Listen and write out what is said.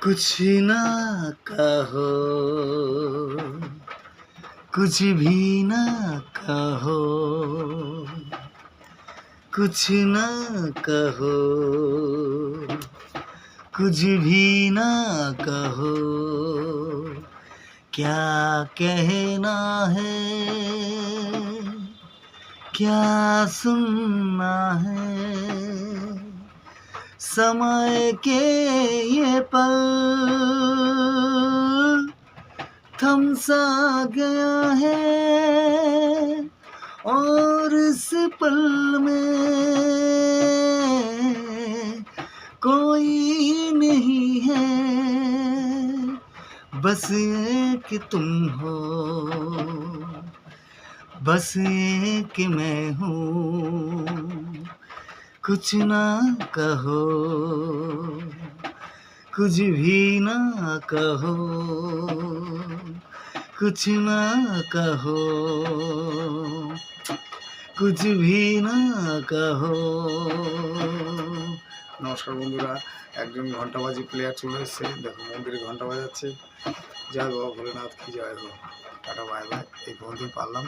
कुछ ना कहो, कुछ भी ना कहो, कुछ ना कहो, कुछ भी ना कहो, क्या कहना है, क्या सुनना है, समय के ये पल थम सा गया है और इस पल में कोई नहीं है, बस एक तुम हो, बस एक मैं हूँ। कुछ ना कहो, कुछ भी ना कहो, कुछ ना कहो, कुछ भी না कहो। নমস্কার বন্ধুরা, একজন ঘন্টাবাজি প্লেয়ার চলে এসেছে। দেখো মন্দিরে ঘন্টা বাজাচ্ছে। জয় বাবা ভোলেনাথ কি জয় হোক। Tata bye bye. এই পর্যন্তই পারলাম।